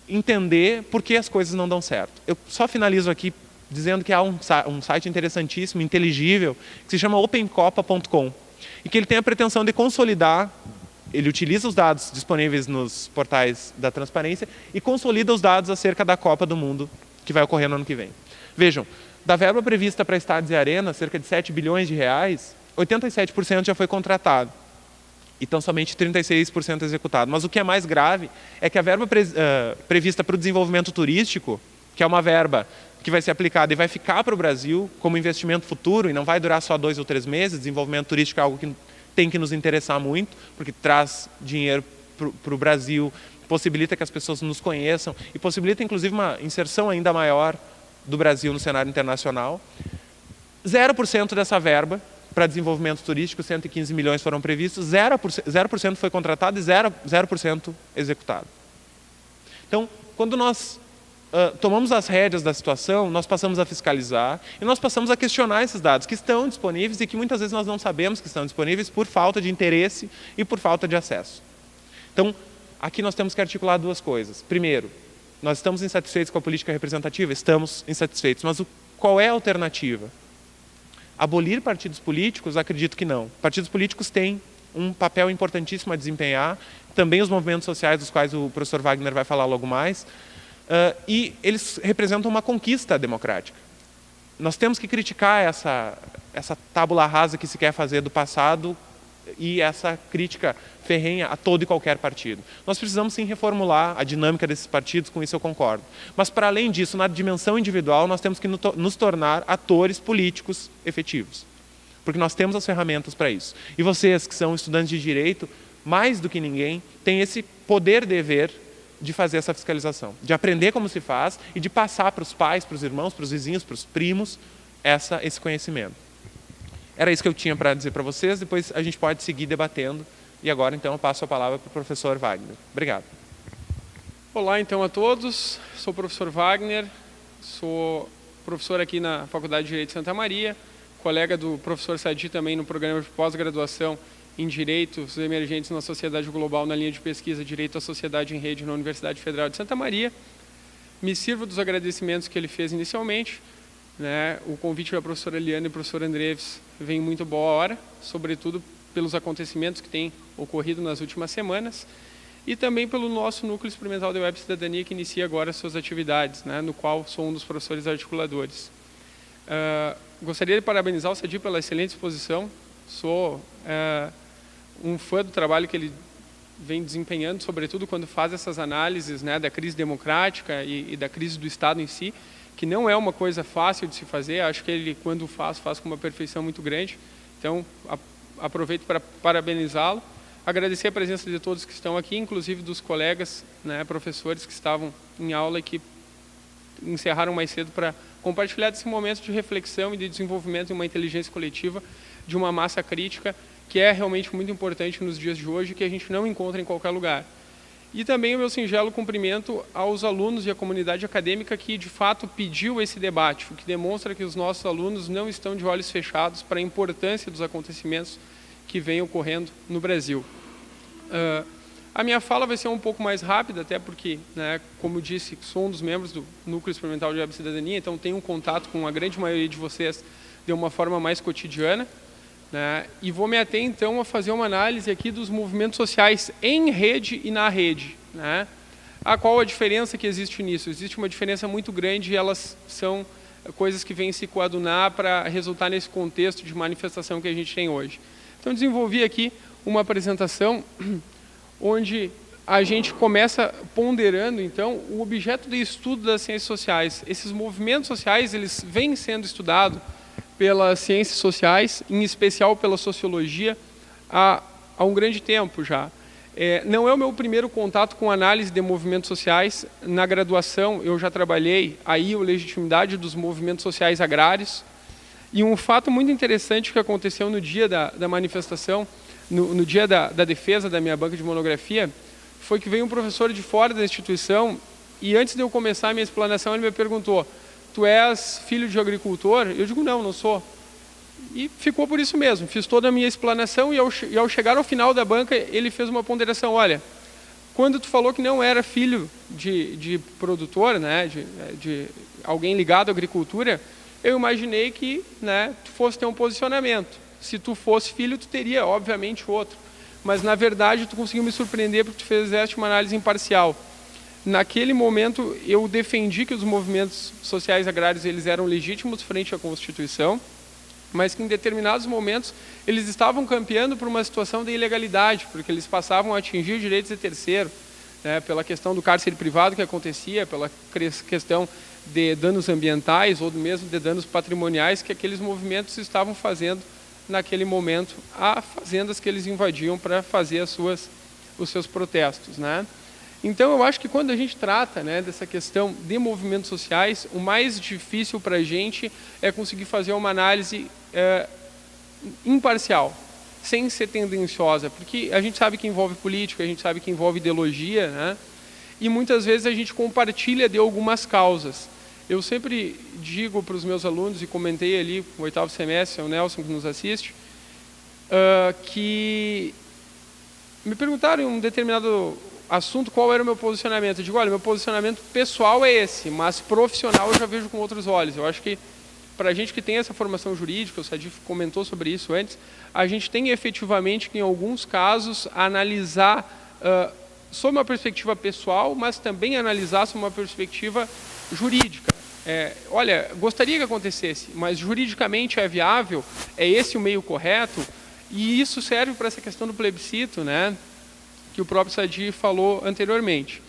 entender por que as coisas não dão certo. Eu só finalizo aqui dizendo que há um site interessantíssimo, inteligível, que se chama opencopa.com, e que ele tem a pretensão de consolidar, ele utiliza os dados disponíveis nos portais da transparência e consolida os dados acerca da Copa do Mundo que vai ocorrer no ano que vem. Vejam, da verba prevista para estádios e arenas, cerca de 7 bilhões de reais, 87% já foi contratado. E estão somente 36% executado. Mas o que é mais grave é que a verba prevista para o desenvolvimento turístico, que é uma verba que vai ser aplicada e vai ficar para o Brasil como investimento futuro e não vai durar só 2 ou 3 meses, desenvolvimento turístico é algo que tem que nos interessar muito, porque traz dinheiro para o Brasil, possibilita que as pessoas nos conheçam e possibilita inclusive uma inserção ainda maior do Brasil no cenário internacional. 0% dessa verba para desenvolvimento turístico, 115 milhões foram previstos, 0% foi contratado e 0% executado. Então, quando nós tomamos as rédeas da situação, nós passamos a fiscalizar e nós passamos a questionar esses dados que estão disponíveis e que muitas vezes nós não sabemos que estão disponíveis por falta de interesse e por falta de acesso. Então, aqui nós temos que articular 2 coisas. Primeiro, nós estamos insatisfeitos com a política representativa? Estamos insatisfeitos, mas qual é a alternativa? Abolir partidos políticos? Acredito que não. Partidos políticos têm um papel importantíssimo a desempenhar, também os movimentos sociais, dos quais o professor Wagner vai falar logo mais, e eles representam uma conquista democrática. Nós temos que criticar essa tábula rasa que se quer fazer do passado e essa crítica ferrenha a todo e qualquer partido. Nós precisamos sim reformular a dinâmica desses partidos, com isso eu concordo. Mas para além disso, na dimensão individual, nós temos que nos tornar atores políticos efetivos. Porque nós temos as ferramentas para isso. E vocês que são estudantes de direito, mais do que ninguém, têm esse poder-dever de fazer essa fiscalização, de aprender como se faz e de passar para os pais, para os irmãos, para os vizinhos, para os primos, esse conhecimento. Era isso que eu tinha para dizer para vocês, depois a gente pode seguir debatendo. E agora, então, eu passo a palavra para o professor Wagner. Obrigado. Olá, então, a todos. Sou o professor Wagner, sou professor aqui na Faculdade de Direito de Santa Maria, colega do professor Sadi também no programa de pós-graduação em Direitos Emergentes na Sociedade Global, na linha de pesquisa Direito à Sociedade em Rede na Universidade Federal de Santa Maria. Me sirvo dos agradecimentos que ele fez inicialmente. O convite da professora Eliana e do professor Andreves vem muito boa hora, sobretudo pelos acontecimentos que têm ocorrido nas últimas semanas e também pelo nosso Núcleo Experimental de Web Cidadania, que inicia agora as suas atividades, no qual sou um dos professores articuladores. Gostaria de parabenizar o Sadi pela excelente exposição. Sou um fã do trabalho que ele vem desempenhando, sobretudo quando faz essas análises da crise democrática e da crise do Estado em si, que não é uma coisa fácil de se fazer. Acho que ele, quando faz com uma perfeição muito grande. Então, aproveito para parabenizá-lo. Agradecer a presença de todos que estão aqui, inclusive dos colegas, professores que estavam em aula e que encerraram mais cedo para compartilhar desse momento de reflexão e de desenvolvimento de uma inteligência coletiva, de uma massa crítica, que é realmente muito importante nos dias de hoje, que a gente não encontra em qualquer lugar. E também o meu singelo cumprimento aos alunos e à comunidade acadêmica que, de fato, pediu esse debate, o que demonstra que os nossos alunos não estão de olhos fechados para a importância dos acontecimentos que vêm ocorrendo no Brasil. A minha fala vai ser um pouco mais rápida, até porque, como disse, sou um dos membros do Núcleo Experimental de Web Cidadania, então tenho um contato com a grande maioria de vocês de uma forma mais cotidiana. E vou me ater, então, a fazer uma análise aqui dos movimentos sociais em rede e na rede. Qual a diferença que existe nisso? Existe uma diferença muito grande e elas são coisas que vêm se coadunar para resultar nesse contexto de manifestação que a gente tem hoje. Então, desenvolvi aqui uma apresentação onde a gente começa ponderando, então, o objeto de estudo das ciências sociais. Esses movimentos sociais, eles vêm sendo estudados pelas ciências sociais, em especial pela sociologia, há um grande tempo já. Não é o meu primeiro contato com análise de movimentos sociais. Na graduação, eu já trabalhei aí a legitimidade dos movimentos sociais agrários. E um fato muito interessante que aconteceu no dia da manifestação, no dia da defesa da minha banca de monografia, foi que veio um professor de fora da instituição e antes de eu começar a minha explanação, ele me perguntou: tu és filho de agricultor? Eu digo, não sou. E ficou por isso mesmo. Fiz toda a minha explanação e ao chegar ao final da banca, ele fez uma ponderação. Olha, quando tu falou que não era filho de produtor, né, de alguém ligado à agricultura, eu imaginei que, né, tu fosse ter um posicionamento. Se tu fosse filho, tu teria, obviamente, outro. Mas, na verdade, tu conseguiu me surpreender porque tu fizeste uma análise imparcial. Naquele momento, eu defendi que os movimentos sociais agrários eles eram legítimos frente à Constituição, mas que em determinados momentos eles estavam campeando por uma situação de ilegalidade, porque eles passavam a atingir direitos de terceiro, né, pela questão do cárcere privado que acontecia, pela questão de danos ambientais ou mesmo de danos patrimoniais que aqueles movimentos estavam fazendo naquele momento a fazendas que eles invadiam para fazer os seus protestos, né? Então, eu acho que quando a gente trata, né, dessa questão de movimentos sociais, o mais difícil para a gente é conseguir fazer uma análise imparcial, sem ser tendenciosa, porque a gente sabe que envolve política, a gente sabe que envolve ideologia, né? E muitas vezes a gente compartilha de algumas causas. Eu sempre digo para os meus alunos, e comentei ali no 8º semestre, é o Nelson que nos assiste, que me perguntaram em um determinado assunto qual era o meu posicionamento. Eu digo, olha, meu posicionamento pessoal é esse, mas profissional eu já vejo com outros olhos. Eu acho que para a gente que tem essa formação jurídica, o Sadif comentou sobre isso antes, a gente tem efetivamente que, em alguns casos, analisar sob uma perspectiva pessoal, mas também analisar sob uma perspectiva jurídica. Olha, gostaria que acontecesse, mas juridicamente é viável, é esse o meio correto, e isso serve para essa questão do plebiscito, né, que o próprio Sadi falou anteriormente.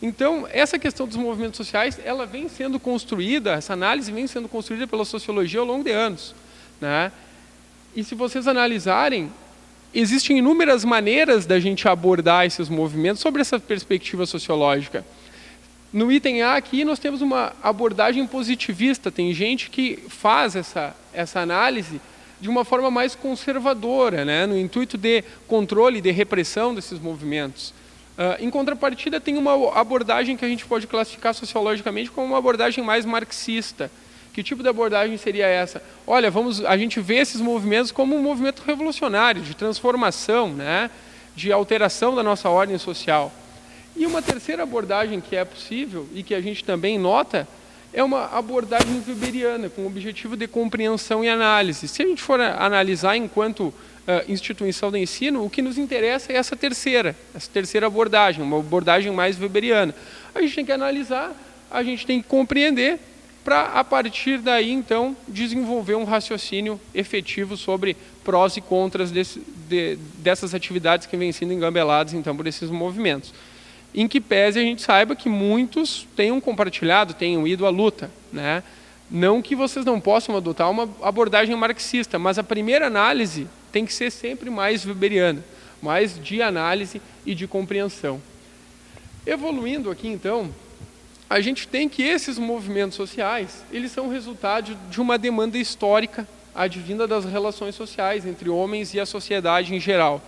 Então, essa questão dos movimentos sociais, ela vem sendo construída, essa análise vem sendo construída pela sociologia ao longo de anos, né? E se vocês analisarem, existem inúmeras maneiras da gente abordar esses movimentos sobre essa perspectiva sociológica. No item A aqui nós temos uma abordagem positivista, tem gente que faz essa análise de uma forma mais conservadora, né, no intuito de controle, de repressão desses movimentos. Em contrapartida, tem uma abordagem que a gente pode classificar sociologicamente como uma abordagem mais marxista. Que tipo de abordagem seria essa? Olha, a gente vê esses movimentos como um movimento revolucionário, de transformação, né, de alteração da nossa ordem social. E uma terceira abordagem que é possível e que a gente também nota é uma abordagem weberiana, com o objetivo de compreensão e análise. Se a gente for analisar enquanto instituição de ensino, o que nos interessa é essa terceira abordagem, uma abordagem mais weberiana. A gente tem que analisar, a gente tem que compreender, para, a partir daí, então, desenvolver um raciocínio efetivo sobre prós e contras dessas atividades que vêm sendo engambeladas, então, por esses movimentos. Em que pese a gente saiba que muitos tenham compartilhado, tenham ido à luta, né? Não que vocês não possam adotar uma abordagem marxista, mas a primeira análise tem que ser sempre mais weberiana, mais de análise e de compreensão. Evoluindo aqui, então, a gente tem que esses movimentos sociais, eles são resultado de uma demanda histórica advinda das relações sociais entre homens e a sociedade em geral.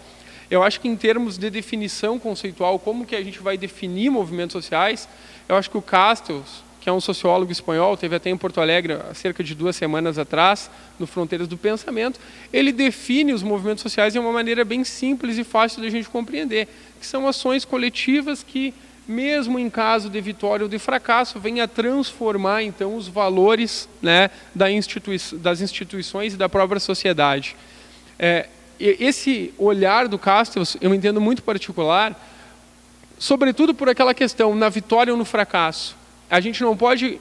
Eu acho que, em termos de definição conceitual, como que a gente vai definir movimentos sociais, eu acho que o Castells, que é um sociólogo espanhol, teve até em Porto Alegre há cerca de 2 semanas atrás, no Fronteiras do Pensamento, ele define os movimentos sociais de uma maneira bem simples e fácil de a gente compreender, que são ações coletivas que, mesmo em caso de vitória ou de fracasso, vêm a transformar, então, os valores, né, das instituições e da própria sociedade. Esse olhar do Castells, eu entendo muito particular, sobretudo por aquela questão, na vitória ou no fracasso. A gente não pode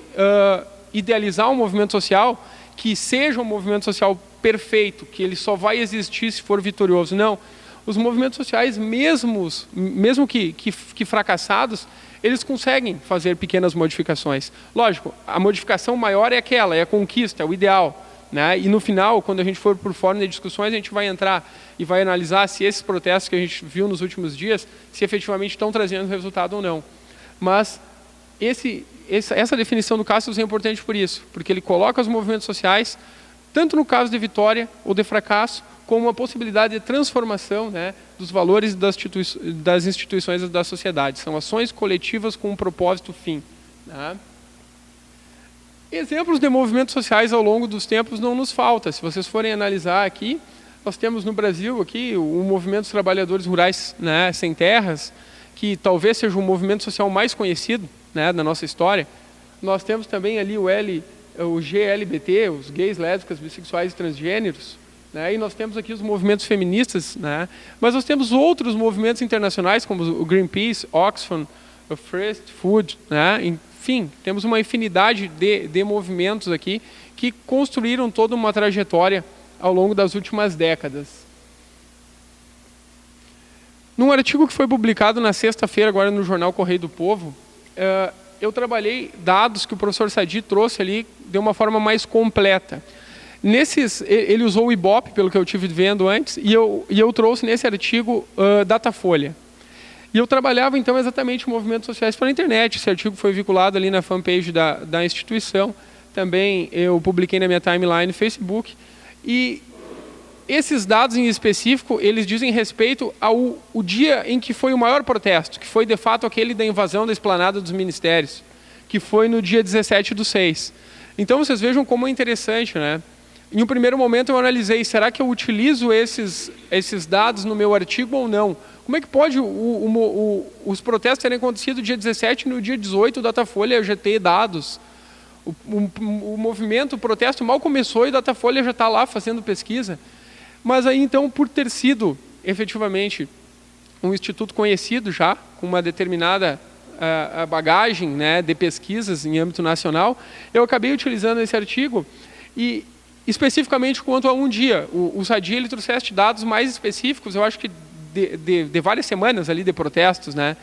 idealizar um movimento social que seja um movimento social perfeito, que ele só vai existir se for vitorioso. Não. Os movimentos sociais, mesmo que fracassados, eles conseguem fazer pequenas modificações. Lógico, a modificação maior é aquela, é a conquista, é o ideal. Né? E no final, quando a gente for por fora de discussões, a gente vai entrar e vai analisar se esses protestos que a gente viu nos últimos dias, se efetivamente estão trazendo resultado ou não. Mas essa definição do Cassius é importante por isso, porque ele coloca os movimentos sociais, tanto no caso de vitória ou de fracasso, como uma possibilidade de transformação, né, dos valores das instituições da sociedade. São ações coletivas com um propósito fim. Né? Exemplos de movimentos sociais ao longo dos tempos não nos falta. Se vocês forem analisar aqui, nós temos no Brasil aqui o movimento dos trabalhadores rurais, né, sem terras, que talvez seja o movimento social mais conhecido, né, da nossa história. Nós temos também ali o GLBT, os gays, lésbicas, bissexuais e transgêneros, né, e nós temos aqui os movimentos feministas, né, mas nós temos outros movimentos internacionais, como o Greenpeace, Oxfam, o First Food, né, enfim, temos uma infinidade de movimentos aqui que construíram toda uma trajetória ao longo das últimas décadas. Num artigo que foi publicado na sexta-feira, agora no jornal Correio do Povo, eu trabalhei dados que o professor Sadi trouxe ali de uma forma mais completa. Ele usou o Ibope, pelo que eu estive vendo antes, e eu trouxe nesse artigo Datafolha. E eu trabalhava, então, exatamente movimentos sociais pela internet. Esse artigo foi vinculado ali na fanpage da instituição. Também eu publiquei na minha timeline no Facebook. E esses dados em específico, eles dizem respeito ao dia em que foi o maior protesto, que foi, de fato, aquele da invasão da esplanada dos ministérios, que foi no dia 17/6. Então, vocês vejam como é interessante, né? Em um primeiro momento, eu analisei, será que eu utilizo esses dados no meu artigo ou não? Como é que pode os protestos terem acontecido dia 17 e no dia 18 o Datafolha já ter dados? O movimento, o protesto mal começou e o Datafolha já está lá fazendo pesquisa. Mas aí, então, por ter sido, efetivamente, um instituto conhecido já, com uma determinada bagagem, né, de pesquisas em âmbito nacional, eu acabei utilizando esse artigo e, especificamente, quanto a um dia. O Sadi, ele trouxe dados mais específicos, eu acho que de várias semanas ali de protestos, né?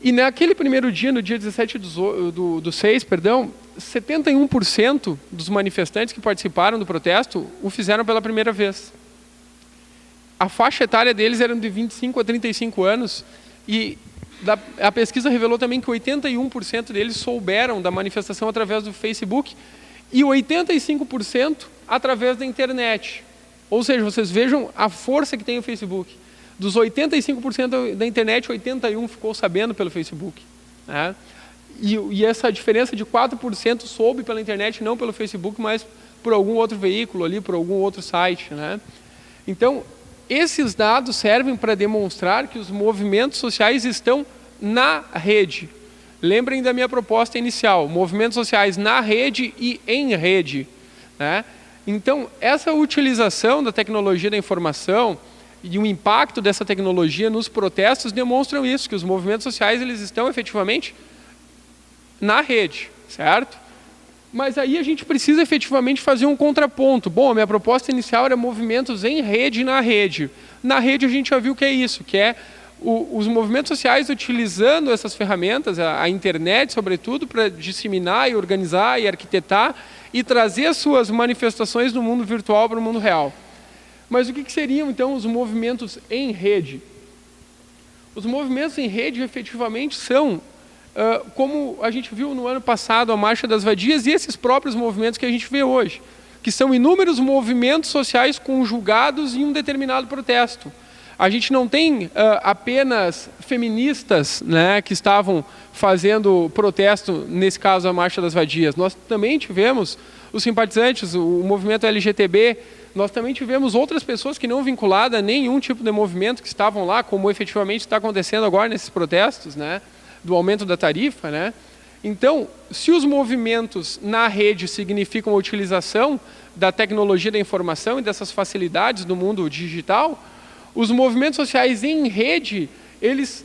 E naquele primeiro dia, no dia 17/6, 71% dos manifestantes que participaram do protesto o fizeram pela primeira vez. A faixa etária deles era de 25 a 35 anos e a pesquisa revelou também que 81% deles souberam da manifestação através do Facebook e 85% através da internet. Ou seja, vocês vejam a força que tem o Facebook. Dos 85% da internet, 81% ficou sabendo pelo Facebook. Né? E essa diferença de 4% soube pela internet, não pelo Facebook, mas por algum outro veículo ali, por algum outro site. Né? Então, esses dados servem para demonstrar que os movimentos sociais estão na rede. Lembrem da minha proposta inicial, movimentos sociais na rede e em rede. Né? Então, essa utilização da tecnologia da informação e o impacto dessa tecnologia nos protestos demonstram isso, que os movimentos sociais eles estão efetivamente na rede, certo? Mas aí a gente precisa efetivamente fazer um contraponto. Bom, a minha proposta inicial era movimentos em rede e na rede. Na rede a gente já viu o que é isso, que é os movimentos sociais utilizando essas ferramentas, a internet sobretudo, para disseminar e organizar e arquitetar e trazer as suas manifestações do mundo virtual para o mundo real. Mas o que seriam, então, os movimentos em rede? Os movimentos em rede, efetivamente, são, como a gente viu no ano passado, a Marcha das Vadias, e esses próprios movimentos que a gente vê hoje, que são inúmeros movimentos sociais conjugados em um determinado protesto. A gente não tem apenas feministas, né, que estavam fazendo protesto, nesse caso, a Marcha das Vadias. Nós também tivemos os simpatizantes, o movimento LGTB, nós também tivemos outras pessoas que não vinculadas a nenhum tipo de movimento que estavam lá, como efetivamente está acontecendo agora nesses protestos, né, do aumento da tarifa. Né? Então, se os movimentos na rede significam a utilização da tecnologia da informação e dessas facilidades do mundo digital, os movimentos sociais em rede, eles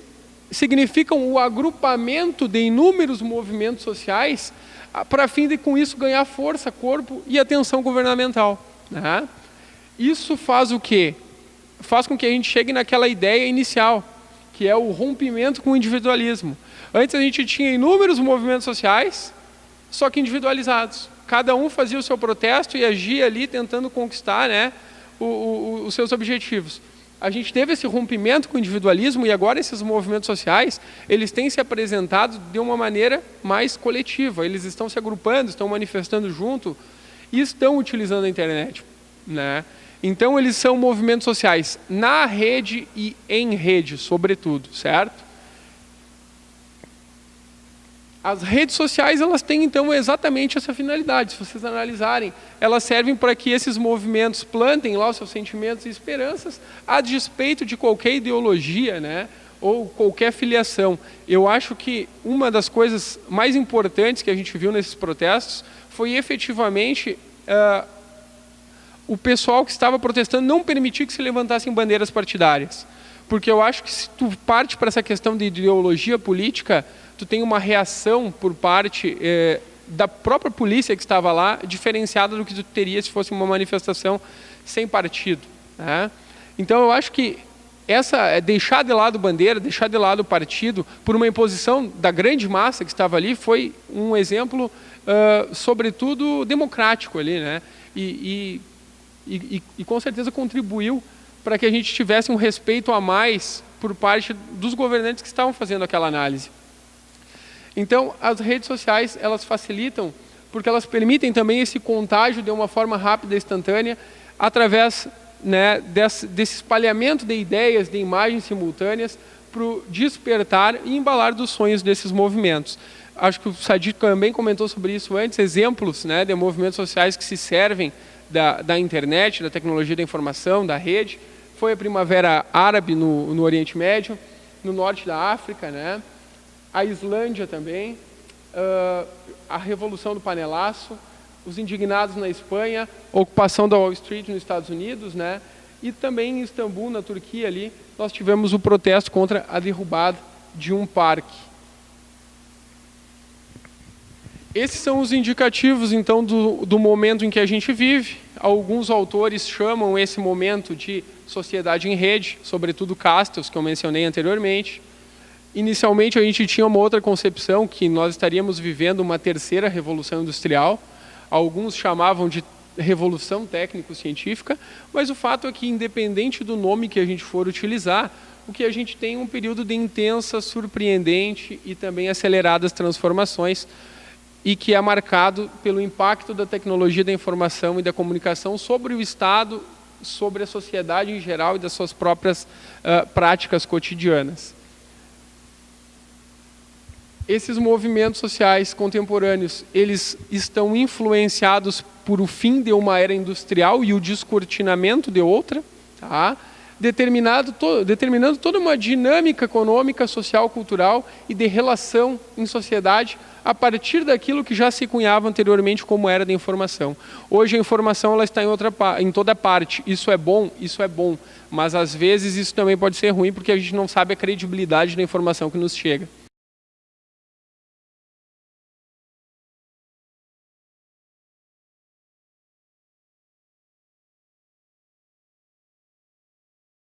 significam o agrupamento de inúmeros movimentos sociais para fim de, com isso, ganhar força, corpo e atenção governamental, né? Isso faz o quê? Faz com que a gente chegue naquela ideia inicial, que é o rompimento com o individualismo. Antes a gente tinha inúmeros movimentos sociais, só que individualizados. Cada um fazia o seu protesto e agia ali tentando conquistar, né, os seus objetivos. A gente teve esse rompimento com o individualismo e agora esses movimentos sociais, eles têm se apresentado de uma maneira mais coletiva. Eles estão se agrupando, estão manifestando junto e estão utilizando a internet, né? Então eles são movimentos sociais na rede e em rede, sobretudo, certo? As redes sociais, elas têm, então, exatamente essa finalidade. Se vocês analisarem, elas servem para que esses movimentos plantem lá os seus sentimentos e esperanças a despeito de qualquer ideologia, né, ou qualquer filiação. Eu acho que uma das coisas mais importantes que a gente viu nesses protestos foi efetivamente o pessoal que estava protestando não permitir que se levantassem bandeiras partidárias. Porque eu acho que se tu parte para essa questão de ideologia política, tu tem uma reação por parte da própria polícia que estava lá, diferenciada do que tu teria se fosse uma manifestação sem partido, né? Então eu acho que deixar de lado bandeira, deixar de lado partido, por uma imposição da grande massa que estava ali, foi um exemplo, sobretudo, democrático ali, né? E com certeza contribuiu para que a gente tivesse um respeito a mais por parte dos governantes que estavam fazendo aquela análise. Então, as redes sociais, elas facilitam, porque elas permitem também esse contágio de uma forma rápida e instantânea, através, né, desse espalhamento de ideias, de imagens simultâneas, para o despertar e embalar dos sonhos desses movimentos. Acho que o Sadi também comentou sobre isso antes, exemplos, né, de movimentos sociais que se servem da internet, da tecnologia da informação, da rede. Foi a Primavera Árabe no Oriente Médio, no norte da África, né? A Islândia também, a Revolução do Panelaço, os indignados na Espanha, a ocupação da Wall Street nos Estados Unidos, né? E também em Istambul, na Turquia, ali, nós tivemos o protesto contra a derrubada de um parque. Esses são os indicativos, então, do momento em que a gente vive. Alguns autores chamam esse momento de sociedade em rede, sobretudo Castells, que eu mencionei anteriormente. Inicialmente, a gente tinha uma outra concepção, que nós estaríamos vivendo uma terceira revolução industrial. Alguns chamavam de revolução técnico-científica, mas o fato é que, independente do nome que a gente for utilizar, o que a gente tem é um período de intensa, surpreendente e também aceleradas transformações, e que é marcado pelo impacto da tecnologia da informação e da comunicação sobre o Estado, sobre a sociedade em geral e das suas próprias práticas cotidianas. Esses movimentos sociais contemporâneos, eles estão influenciados por o fim de uma era industrial e o descortinamento de outra, tá? Determinando toda uma dinâmica econômica, social, cultural e de relação em sociedade a partir daquilo que já se cunhava anteriormente como era da informação. Hoje a informação ela está em toda parte. Isso é bom, mas às vezes isso também pode ser ruim porque a gente não sabe a credibilidade da informação que nos chega.